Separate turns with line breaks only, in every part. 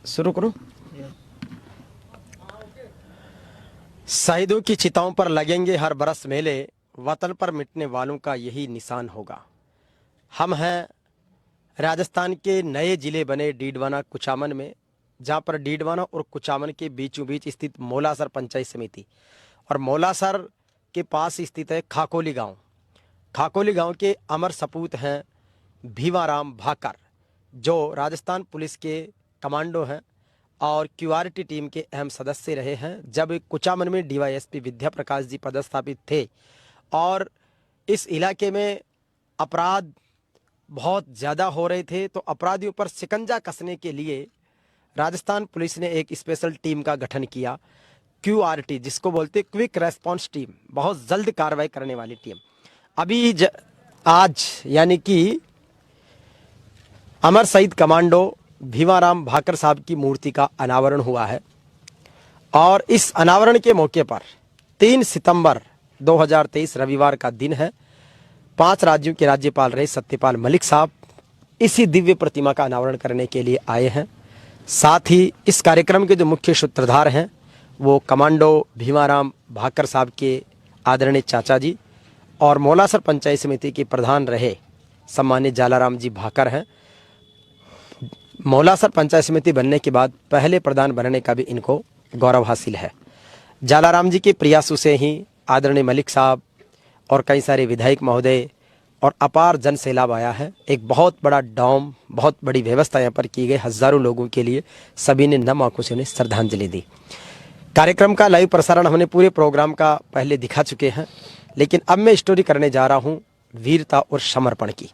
शुरू करूं। शहीदों की चिताओं पर लगेंगे हर बरस मेले, वतन पर मिटने वालों का यही निशान होगा। हम हैं राजस्थान के नए जिले बने डीडवाना कुचामन में, जहां पर डीडवाना और कुचामन के बीचों बीच स्थित मौलासर पंचायत समिति और मौलासर के पास स्थित है खाकोली गांव। खाकोली गांव के अमर सपूत हैं भीमाराम भाकर, जो राजस्थान पुलिस के कमांडो हैं और क्यूआरटी टीम के अहम सदस्य रहे हैं जब कुचामन में डीवाईएसपी विद्या प्रकाश जी पदस्थापित थे। और इस इलाके में अपराध बहुत ज़्यादा हो रहे थे, तो अपराधियों पर शिकंजा कसने के लिए राजस्थान पुलिस ने एक स्पेशल टीम का गठन किया, क्यूआरटी, जिसको बोलते क्विक रेस्पॉन्स टीम, बहुत जल्द कार्रवाई करने वाली टीम। अभी आज यानी कि अमर शहीद कमांडो भीमाराम भाकर साहब की मूर्ति का अनावरण हुआ है और इस अनावरण के मौके पर 3 सितंबर 2023 रविवार का दिन है। 5 राज्यों के राज्यपाल रहे सत्यपाल मलिक साहब इसी दिव्य प्रतिमा का अनावरण करने के लिए आए हैं। साथ ही इस कार्यक्रम के जो मुख्य सूत्रधार हैं वो कमांडो भीमाराम भाकर साहब के आदरणीय चाचा जी और मौलासर पंचायत समिति के प्रधान रहे सम्मानित जालाराम जी भाकर हैं। मौलासर पंचायत समिति बनने के बाद पहले प्रधान बनने का भी इनको गौरव हासिल है। जालाराम जी के प्रयासों से ही आदरणीय मलिक साहब और कई सारे विधायक महोदय और अपार जन सैलाब आया है। एक बहुत बड़ा डॉम, बहुत बड़ी व्यवस्था यहाँ पर की गई, हजारों लोगों के लिए सभी ने नम आंखों से उन्हें श्रद्धांजलि दी। कार्यक्रम का लाइव प्रसारण हमने पूरे प्रोग्राम का पहले दिखा चुके हैं, लेकिन अब मैं स्टोरी करने जा रहा हूँ वीरता और समर्पण की।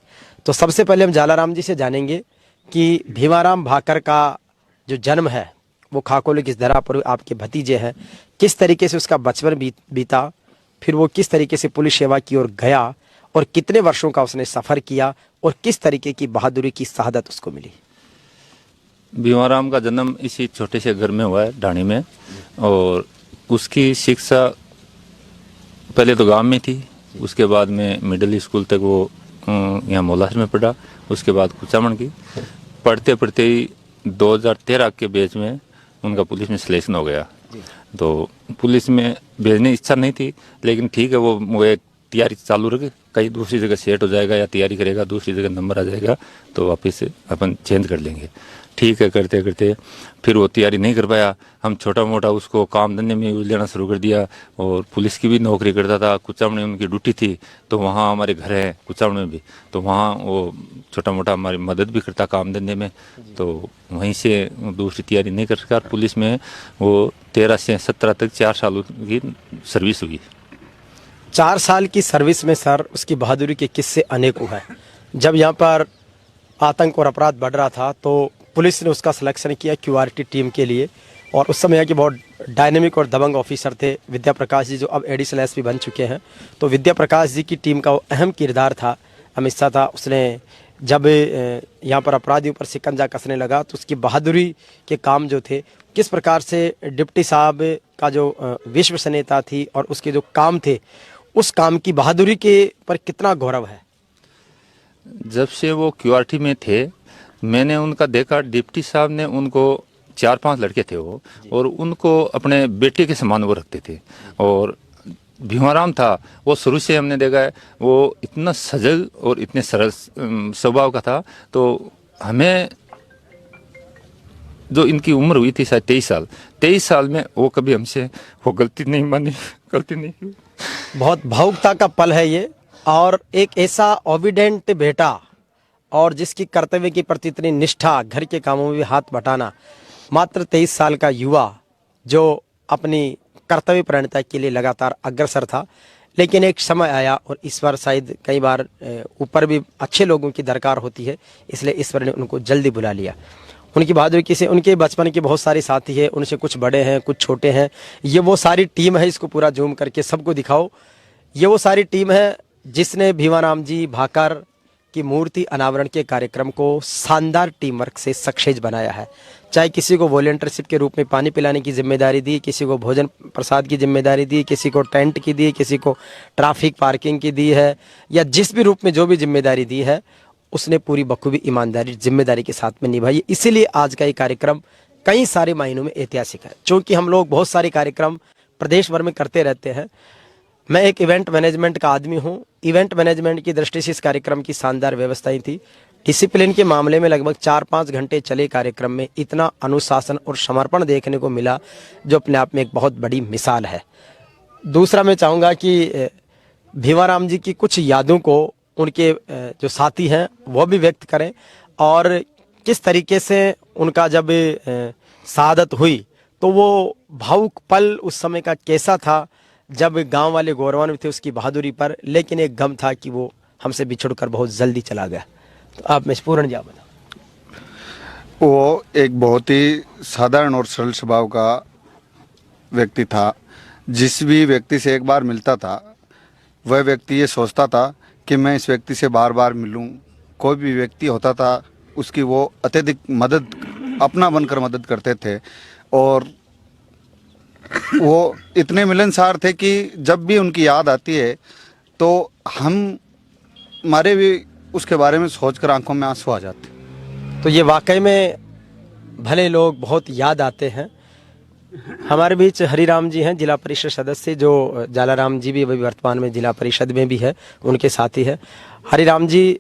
तो सबसे पहले हम जालाराम जी से जानेंगे कि भीमाराम भाकर का जो जन्म है वो खाकोली की धरा पर आपके भतीजे हैं, किस तरीके से उसका बचपन बीता, फिर वो किस तरीके से पुलिस सेवा की ओर गया और कितने वर्षों का उसने सफ़र किया और किस तरीके की बहादुरी की शहादत उसको मिली।
भीमाराम का जन्म इसी छोटे से घर में हुआ है ढाणी में, और उसकी शिक्षा पहले तो गांव में थी, उसके बाद में मिडिल स्कूल तक वो यहाँ मौलासर में पढ़ा, उसके बाद कुचामन की। पढ़ते पढ़ते ही 2013 के बैच में उनका पुलिस में सिलेक्शन हो गया। तो पुलिस में भेजने की इच्छा नहीं थी, लेकिन ठीक है वो एक तैयारी चालू रखे, कहीं दूसरी जगह सेट हो जाएगा या तैयारी करेगा, दूसरी जगह नंबर आ जाएगा तो वापस अपन चेंज कर लेंगे। ठीक है, करते करते फिर वो तैयारी नहीं कर पाया। हम छोटा मोटा उसको काम धंधे में लेना शुरू कर दिया, और पुलिस की भी नौकरी करता था। कुचामन में उनकी ड्यूटी थी, तो वहाँ हमारे घर है कुचामन में भी, तो वहाँ वो छोटा मोटा हमारी मदद भी करता काम धंधे में। तो वहीं से दूसरी तैयारी नहीं कर सका। पुलिस में वो 13 से 17 तक 4 साल की सर्विस हुई।
4 साल की सर्विस में सर उसकी बहादुरी के किस्से अनेकों हैं। जब यहाँ पर आतंक और अपराध बढ़ रहा था तो पुलिस ने उसका सिलेक्शन किया क्यूआरटी टीम के लिए, और उस समय यहाँ के बहुत डायनेमिक और दबंग ऑफिसर थे विद्या प्रकाश जी, जो अब एडिशनल एसपी बन चुके हैं। तो विद्या प्रकाश जी की टीम का वो अहम किरदार था, हिस्सा था। उसने जब यहाँ पर अपराधियों पर शिकंजा कसने लगा तो उसकी बहादुरी के काम जो थे, किस प्रकार से डिप्टी साहब का जो विश्वसनीयता थी और उसके जो काम थे, उस काम की बहादुरी के पर कितना गौरव है।
जब से वो क्यूआरटी में थे मैंने उनका देखा, डिप्टी साहब ने उनको 4-5 लड़के थे वो, और उनको अपने बेटे के समान वो रखते थे। और भीमाराम था, वो शुरू से हमने देखा है वो इतना सजग और इतने सरल स्वभाव का था। तो हमें जो इनकी उम्र हुई थी शायद 23 साल में वो कभी हमसे वो गलती नहीं मानी, गलती नहीं की।
बहुत भावुकता का पल है ये, और एक ऐसा ओबिडेंट बेटा और जिसकी कर्तव्य के प्रति इतनी निष्ठा, घर के कामों में भी हाथ बटाना, मात्र 23 साल का युवा जो अपनी कर्तव्य परायणता के लिए लगातार अग्रसर था। लेकिन एक समय आया और ईश्वर शायद कई बार ऊपर भी अच्छे लोगों की दरकार होती है, इसलिए ईश्वर ने उनको जल्दी बुला लिया। उनकी बहादुरी से उनके बचपन के बहुत सारे साथी हैं, उनसे कुछ बड़े हैं कुछ छोटे हैं। ये वो सारी टीम है, इसको पूरा जूम करके सबको दिखाओ। ये वो सारी टीम है जिसने भीमाराम जी भाकर की मूर्ति अनावरण के कार्यक्रम को शानदार टीम वर्क से सक्सेस बनाया है। चाहे किसी को वॉलंटियरशिप के रूप में पानी पिलाने की जिम्मेदारी दी, किसी को भोजन प्रसाद की जिम्मेदारी दी, किसी को टेंट की दी, किसी को ट्रैफिक पार्किंग की दी है, या जिस भी रूप में जो भी जिम्मेदारी दी है उसने पूरी बखूबी ईमानदारी जिम्मेदारी के साथ में निभाई। इसीलिए आज का ये कार्यक्रम कई सारे मायनों में ऐतिहासिक है। चूंकि हम लोग बहुत सारे कार्यक्रम प्रदेश भर में करते रहते हैं, मैं एक इवेंट मैनेजमेंट का आदमी हूं। इवेंट मैनेजमेंट की दृष्टि से इस कार्यक्रम की शानदार व्यवस्थाएं थी। डिसिप्लिन के मामले में लगभग 4-5 घंटे चले कार्यक्रम में इतना अनुशासन और समर्पण देखने को मिला, जो अपने आप में एक बहुत बड़ी मिसाल है। दूसरा मैं चाहूँगा कि भीमाराम जी की कुछ यादों को उनके जो साथी हैं वो भी व्यक्त करें, और किस तरीके से उनका जब शहादत हुई तो वो भावुक पल उस समय का कैसा था, जब गांव वाले गौरवान्वित थे उसकी बहादुरी पर, लेकिन एक गम था कि वो हमसे बिछुड़कर बहुत जल्दी चला गया। तो आप में पूर्ण जा बता।
वो एक बहुत ही साधारण और सरल स्वभाव का व्यक्ति था। जिस भी व्यक्ति से एक बार मिलता था वह व्यक्ति ये सोचता था कि मैं इस व्यक्ति से बार बार मिलूं। कोई भी व्यक्ति होता था उसकी वो अत्यधिक मदद, अपना बनकर मदद करते थे, और वो इतने मिलनसार थे कि जब भी उनकी याद आती है तो हमारे भी उसके बारे में सोचकर आंखों में आंसू आ जाते।
तो ये वाकई में भले लोग बहुत याद आते हैं। हमारे बीच हरिराम जी हैं, जिला परिषद सदस्य, जो जालाराम जी भी अभी वर्तमान में जिला परिषद में भी है, उनके साथी है। हरिराम जी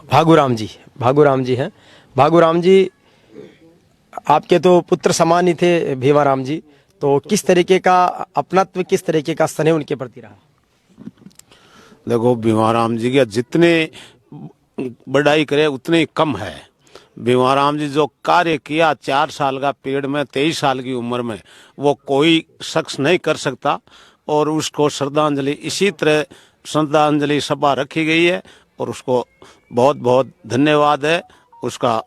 भागुराम जी हैं। भागुराम जी आपके तो पुत्र समान ही थे भीमाराम जी, तो किस तरीके का अपनत्व, किस तरीके का स्नेह उनके प्रति रहा?
देखो, भीमाराम जी के जितने बढ़ाई करे उतने ही कम है। भीमाराम जी जो कार्य किया 4 साल का पीरियड में, 23 साल की उम्र में, वो कोई शख्स नहीं कर सकता। और उसको श्रद्धांजलि, इसी तरह श्रद्धांजलि सभा रखी गई है, और उसको बहुत बहुत धन्यवाद है। उसका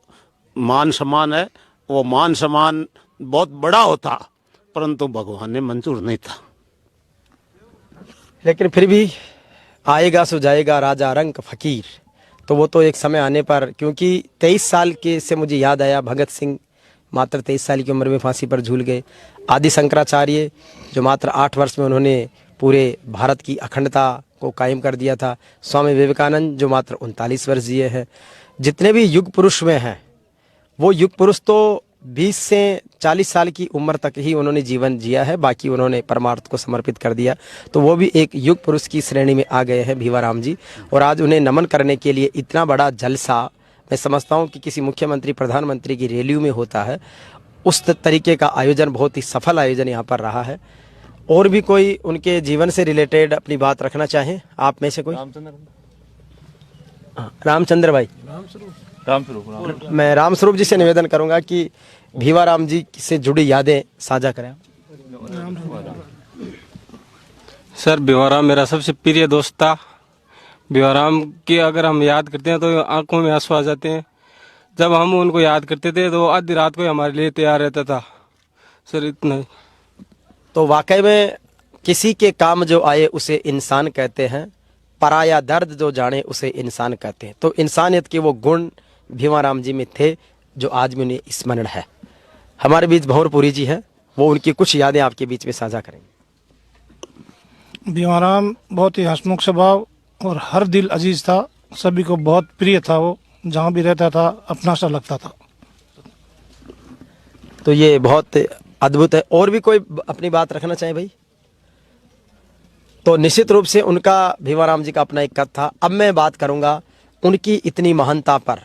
मान सम्मान है। वो मान सम्मान बहुत बड़ा होता, परंतु भगवान ने मंजूर नहीं था।
लेकिन फिर भी आएगा सो जाएगा राजा रंक फकीर, तो वो तो एक समय आने पर, क्योंकि 23 साल के से मुझे याद आया, भगत सिंह मात्र 23 साल की उम्र में फांसी पर झूल गए। आदि शंकराचार्य जो मात्र 8 वर्ष में उन्होंने पूरे भारत की अखंडता को कायम कर दिया था। स्वामी विवेकानंद जो मात्र 39 वर्ष जिए हैं। जितने भी युग पुरुष में हैं, वो युग पुरुष तो 20 से 40 साल की उम्र तक ही उन्होंने जीवन जिया है, बाकी उन्होंने परमार्थ को समर्पित कर दिया। तो वो भी एक युग पुरुष की श्रेणी में आ गए हैं भीमाराम जी। और आज उन्हें नमन करने के लिए इतना बड़ा जलसा, मैं समझता हूँ कि किसी मुख्यमंत्री प्रधानमंत्री की रैलियों में होता है, उस तरीके का आयोजन, बहुत ही सफल आयोजन यहाँ पर रहा है। और भी कोई उनके जीवन से रिलेटेड अपनी बात रखना चाहें आप में से कोई? रामचंद्र भाई, मैं रामस्वरूप जी से निवेदन करूंगा कि भीमाराम जी से जुड़ी यादें साझा करें।
सर, भीमाराम मेरा सबसे प्रिय दोस्त था। भीमाराम की अगर हम याद करते हैं तो आंखों में आंसू आ जाते हैं। जब हम उनको याद करते थे तो आधी रात को हमारे लिए तैयार रहता था। सर, इतना ही।
तो वाकई में किसी के काम जो आए उसे इंसान कहते हैं, पराया दर्द जो जाने उसे इंसान कहते हैं। तो इंसानियत के वो गुण भीमाराम जी में थे, जो आज भी उन्हें स्मरण है। हमारे बीच भंवरपुरी जी हैं, वो उनकी कुछ यादें आपके बीच में साझा करेंगे।
भीमाराम बहुत ही हंसमुख स्वभाव और हर दिल अजीज था, सभी को बहुत प्रिय था। वो जहाँ भी रहता था अपना सा लगता था।
तो ये बहुत अद्भुत है। और भी कोई अपनी बात रखना चाहे भाई? तो निश्चित रूप से उनका, भीमाराम जी का अपना एक कद था। अब मैं बात करूंगा उनकी इतनी महानता पर।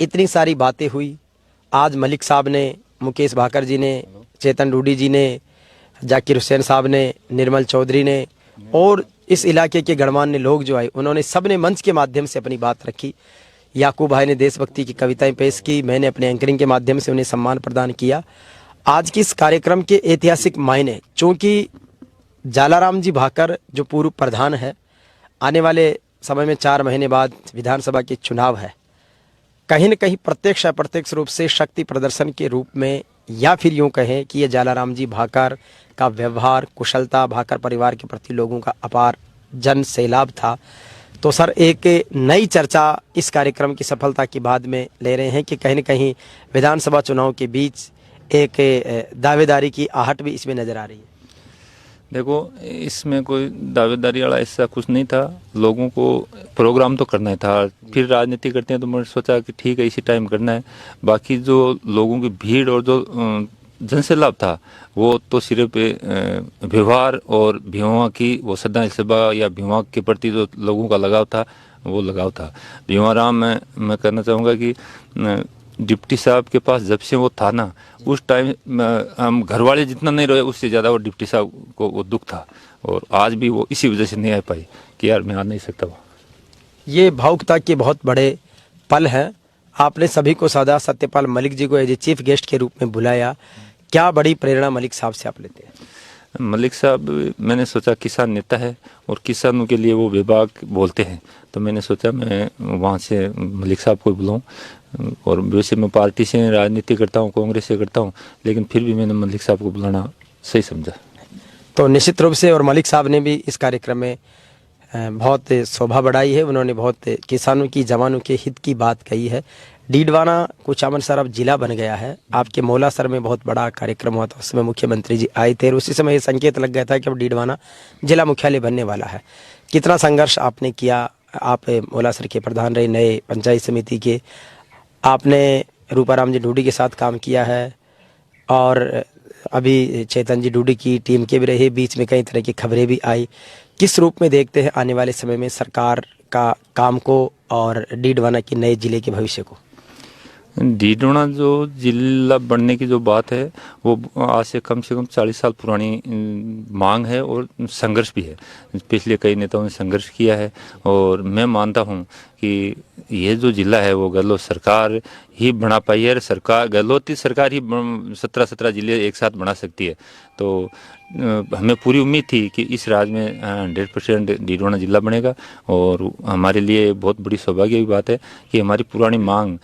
इतनी सारी बातें हुई, आज मलिक साहब ने, मुकेश भाकर जी ने, चेतन डूडी जी ने, जाकिर हुसैन साहब ने, निर्मल चौधरी ने, और इस इलाके के गणमान्य लोग जो आए, उन्होंने सबने मंच के माध्यम से अपनी बात रखी। याकूब भाई ने देशभक्ति की कविताएं पेश की, मैंने अपने एंकरिंग के माध्यम से उन्हें सम्मान प्रदान किया। आज की इस कार्यक्रम के ऐतिहासिक मायने, चूंकि जालाराम जी भाकर जो पूर्व प्रधान है, आने वाले समय में 4 महीने बाद विधानसभा के चुनाव है, कहीं न कहीं प्रत्यक्ष अप्रत्यक्ष रूप से शक्ति प्रदर्शन के रूप में, या फिर यूं कहें कि ये जालाराम जी भाकर का व्यवहार, कुशलता, भाकर परिवार के प्रति लोगों का अपार जन सैलाब था। तो सर, एक नई चर्चा इस कार्यक्रम की सफलता के बाद में ले रहे हैं कि कहीं न कहीं विधानसभा चुनाव के बीच एक दावेदारी की आहट भी इसमें नजर आ रही है।
देखो, इसमें कोई दावेदारी वाला ऐसा कुछ नहीं था। लोगों को प्रोग्राम तो करना ही था। फिर राजनीति करते हैं तो मैंने सोचा कि ठीक है, इसी टाइम करना है। बाकी जो लोगों की भीड़ और जो जन से लाभ था, वो तो सिर्फ व्यवहार और भीमा की वो श्रद्धांजलि सभा या भीमा के प्रति जो लोगों का लगाव था, वो लगाव था। भीमाराम में मैं कहना चाहूँगा कि डिप्टी साहब के पास जब से वो था ना, उस टाइम हम घर वाले जितना नहीं रहे, उससे ज़्यादा वो डिप्टी साहब को वो दुख था। और आज भी वो इसी वजह से नहीं आ पाई कि यार मैं आ नहीं सकता। वो
ये भावुकता के बहुत बड़े पल हैं। आपने सभी को सादा सत्यपाल मलिक जी को एज ए चीफ गेस्ट के रूप में बुलाया। क्या बड़ी प्रेरणा मलिक साहब से आप लेते हैं?
मलिक साहब, मैंने सोचा किसान नेता है और किसानों के लिए वो विभाग बोलते हैं, तो मैंने सोचा मैं वहाँ से मलिक साहब को बुलाऊं। और वैसे मैं पार्टी से राजनीति करता हूँ, कांग्रेस से करता हूँ, लेकिन फिर भी मैंने मलिक साहब को बुलाना सही समझा।
तो निश्चित रूप से और मलिक साहब ने भी इस कार्यक्रम में बहुत शोभा बढ़ाई है। उन्होंने बहुत किसानों की, जवानों के हित की बात कही है। डीडवाना कुचामन सर अब जिला बन गया है। आपके मौला सर में बहुत बड़ा कार्यक्रम हुआ था, उसमें मुख्यमंत्री जी आए थे और उसी समय ये संकेत लग गया था कि अब डीडवाना जिला मुख्यालय बनने वाला है। कितना संघर्ष आपने किया? आप मौला सर के प्रधान रहे, नए पंचायत समिति के। आपने रूपाराम जी डूडी के साथ काम किया है और अभी चेतन जी डूडी की टीम के भी रहे। बीच में कई तरह की खबरें भी आई। किस रूप में देखते हैं आने वाले समय में सरकार का काम को और डीडवाना के नए जिले के भविष्य को?
डीडवाना जो जिला बनने की जो बात है, वो आज से कम 40 साल पुरानी मांग है और संघर्ष भी है। पिछले कई नेताओं ने संघर्ष किया है और मैं मानता हूँ कि ये जो जिला है वो गहलोत सरकार ही बना पाई है। सरकार, गहलोत ही सरकार ही 17 जिले एक साथ बना सकती है। तो हमें पूरी उम्मीद थी कि इस राज्य में 100% डीडवाना जिला बनेगा और हमारे लिए बहुत बड़ी सौभाग्य की बात है कि हमारी पुरानी मांग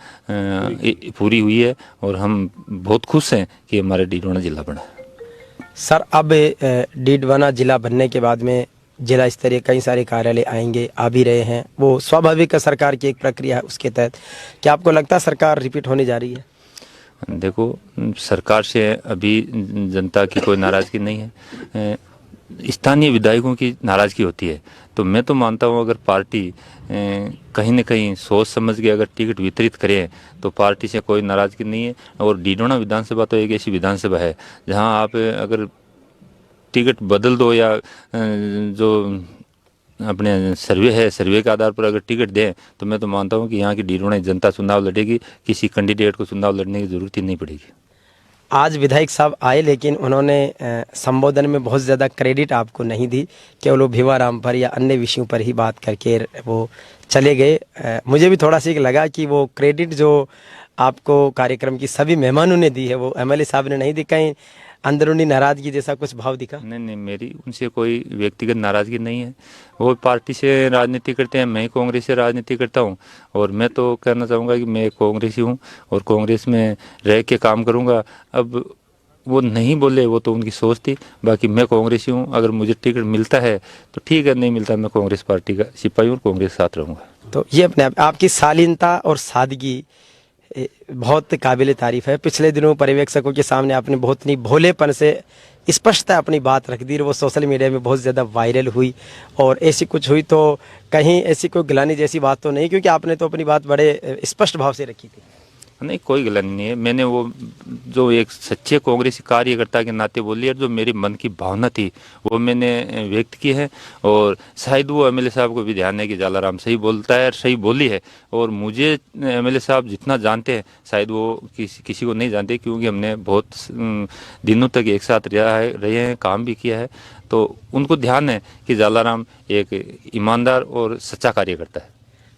पूरी हुई है और हम बहुत खुश हैं कि हमारे डीडवाना जिला बना।
सर, अब डीडवाना जिला बनने के बाद में जिला स्तरीय कई सारे कार्यालय आएंगे, आ भी रहे हैं। वो स्वाभाविक सरकार की एक प्रक्रिया है, उसके तहत क्या आपको लगता है सरकार रिपीट होने जा रही है?
देखो, सरकार से अभी जनता की कोई नाराज़गी नहीं है, स्थानीय विधायकों की नाराज़गी होती है। तो मैं तो मानता हूँ अगर पार्टी कहीं न कहीं सोच समझ के अगर टिकट वितरित करे तो पार्टी से कोई नाराज़गी नहीं है। और डीडवाना विधानसभा तो एक ऐसी विधानसभा है जहाँ आप अगर टिकट बदल दो या जो अपने सर्वे है, सर्वे के आधार पर अगर टिकट दें, तो मैं तो मानता हूं कि यहाँ की डीडवाना जनता चुनाव लड़ेगी। किसी कैंडिडेट को चुनाव लड़ने की जरूरत ही नहीं पड़ेगी।
आज विधायक साहब आए, लेकिन उन्होंने संबोधन में बहुत ज़्यादा क्रेडिट आपको नहीं दी। केवल वो भीमाराम पर या अन्य विषयों पर ही बात करके वो चले गए। मुझे भी थोड़ा सा लगा कि वो क्रेडिट जो आपको कार्यक्रम की सभी मेहमानों ने दी है वो एमएलए साहब ने नहीं दी। कहीं अंदरूनी नाराजगी जैसा कुछ भाव दिखा?
नहीं, मेरी उनसे कोई व्यक्तिगत नाराजगी नहीं है। वो पार्टी से राजनीति करते हैं, मैं कांग्रेस से राजनीति करता हूं और मैं तो कहना चाहूँगा कि मैं कांग्रेसी हूं और कांग्रेस में रह के काम करूंगा। अब वो नहीं बोले, वो तो उनकी सोच थी। बाकी मैं कांग्रेसी हूं, अगर मुझे टिकट मिलता है तो ठीक है, नहीं मिलता मैं कांग्रेस पार्टी का सिपाही हूँ और कांग्रेस के साथ रहूँगा।
तो ये अपने आपकी शालीनता और सादगी बहुत काबिल तारीफ है। पिछले दिनों पर्यवेक्षकों के सामने आपने बहुत ही भोलेपन से स्पष्टता अपनी बात रख दी और वो सोशल मीडिया में बहुत ज़्यादा वायरल हुई। और ऐसी कुछ हुई तो कहीं ऐसी कोई गिलानी जैसी बात तो नहीं, क्योंकि आपने तो अपनी बात बड़े स्पष्ट भाव से रखी थी।
नहीं, कोई गलत नहीं है। मैंने वो जो एक सच्चे कांग्रेसी कार्यकर्ता के नाते बोली और जो मेरी मन की भावना थी वो मैंने व्यक्त की है। और शायद वो एमएलए साहब को भी ध्यान है कि जालाराम सही बोलता है और सही बोली है। और मुझे एमएलए साहब जितना जानते हैं शायद वो किसी को नहीं जानते, क्योंकि हमने बहुत दिनों तक एक साथ रहे हैं, काम भी किया है। तो उनको ध्यान है कि जालाराम एक ईमानदार और सच्चा कार्यकर्ता है।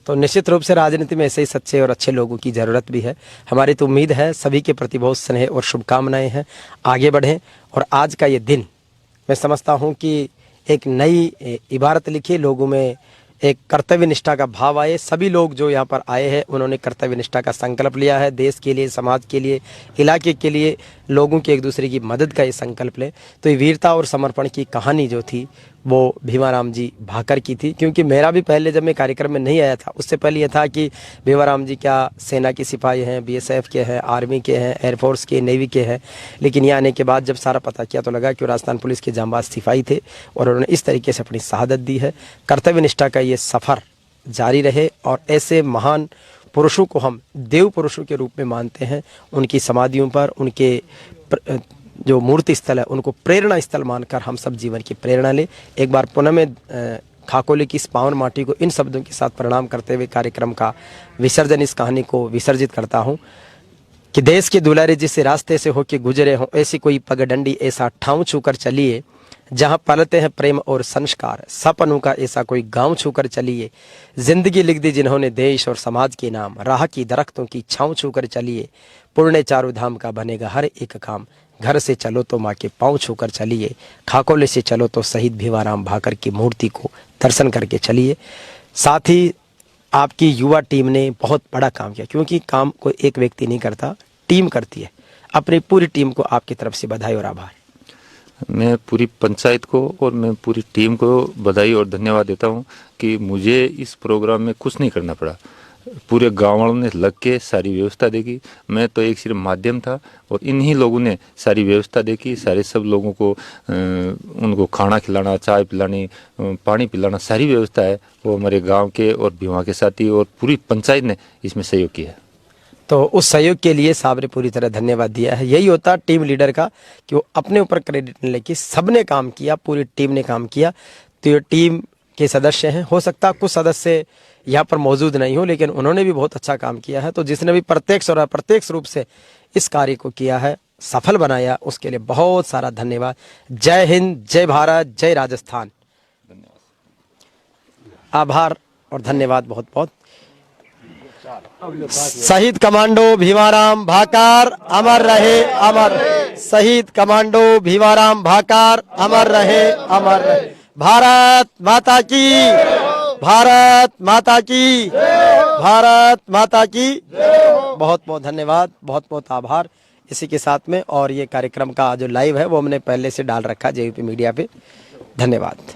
तो निश्चित रूप से राजनीति में ऐसे ही सच्चे और अच्छे लोगों की ज़रूरत भी है। हमारी तो उम्मीद है सभी के प्रति बहुत स्नेह और शुभकामनाएं हैं, आगे बढ़ें। और आज का ये दिन मैं समझता हूं कि एक नई इबारत लिखी, लोगों में एक कर्तव्य निष्ठा का भाव आए। सभी लोग जो यहाँ पर आए हैं उन्होंने कर्तव्य निष्ठा का संकल्प लिया है, देश के लिए, समाज के लिए, इलाके के लिए लोगों की एक दूसरे की मदद का ये संकल्प लें। तो ये वीरता और समर्पण की कहानी जो थी वो भीमाराम जी भाकर की थी। क्योंकि मेरा भी पहले जब मैं कार्यक्रम में नहीं आया था, उससे पहले ये था कि भीमाराम जी क्या सेना के सिपाही हैं, बीएसएफ के हैं, आर्मी के हैं, एयरफोर्स के, नेवी के हैं। लेकिन यहाँ आने के बाद जब सारा पता किया तो लगा कि वो राजस्थान पुलिस के जांबाज सिपाही थे और उन्होंने इस तरीके से अपनी शहादत दी है। कर्तव्य निष्ठा का ये सफ़र जारी रहे और ऐसे महान पुरुषों को हम देव पुरुषों के रूप में मानते हैं। उनकी समाधियों पर उनके जो मूर्ति स्थल है उनको प्रेरणा स्थल मानकर हम सब जीवन की प्रेरणा लें। एक बार पुनः मैं खाकोली की इस पावन माटी को इन शब्दों के साथ प्रणाम करते हुए कार्यक्रम का विसर्जन, इस कहानी को विसर्जित करता हूँ कि देश के दुलारे जिस रास्ते से होके गुजरे हों, ऐसी कोई पगडंडी ऐसा ठाव छूकर चलिए जहाँ पलते हैं प्रेम और संस्कार, सपनों का ऐसा कोई गांव छूकर चलिए। जिंदगी लिख दी जिन्होंने देश और समाज के नाम, राह की दरख्तों की छाँव छूकर चलिए। पुण्य चारों धाम का बनेगा हर एक काम, घर से चलो तो माँ के पाँव छूकर चलिए। खाकोले से चलो तो शहीद भीमाराम भाकर की मूर्ति को दर्शन करके चलिए। साथ ही आपकी युवा टीम ने बहुत बड़ा काम किया, क्योंकि काम कोई एक व्यक्ति नहीं करता, टीम करती है। अपनी पूरी टीम को आपकी तरफ से बधाई और आभार।
मैं पूरी पंचायत को और मैं पूरी टीम को बधाई और धन्यवाद देता हूं कि मुझे इस प्रोग्राम में कुछ नहीं करना पड़ा। पूरे गांव वालों ने लग के सारी व्यवस्था देखी, मैं तो एक सिर्फ माध्यम था और इन्हीं लोगों ने सारी व्यवस्था देखी। सारे सब लोगों को उनको खाना खिलाना, चाय पिलानी, पानी पिलाना, सारी व्यवस्था है वो हमारे गांव के और भीमा के साथी और पूरी पंचायत ने इसमें सहयोग किया है।
तो उस सहयोग के लिए साहब ने पूरी तरह धन्यवाद दिया है। यही होता टीम लीडर का कि वो अपने ऊपर क्रेडिट नहीं लेके सबने काम किया, पूरी टीम ने काम किया। तो ये टीम के सदस्य हैं, हो सकता कुछ सदस्य यहाँ पर मौजूद नहीं हो, लेकिन उन्होंने भी बहुत अच्छा काम किया है। तो जिसने भी प्रत्यक्ष और अप्रत्यक्ष रूप से इस कार्य को किया है, सफल बनाया, उसके लिए बहुत सारा धन्यवाद। जय हिंद, जय भारत, जय राजस्थान। आभार और धन्यवाद बहुत बहुत। शहीद कमांडो भीमाराम भाकर अमर रहे, अमर। शहीद कमांडो भीमाराम भाकर अमर रहे, अमर रहे। भारत माता की, भारत माता की, भारत माता की। बहुत बहुत धन्यवाद, बहुत बहुत आभार। इसी के साथ में और ये कार्यक्रम का जो लाइव है वो हमने पहले से डाल रखा जेयूपी मीडिया पे। धन्यवाद।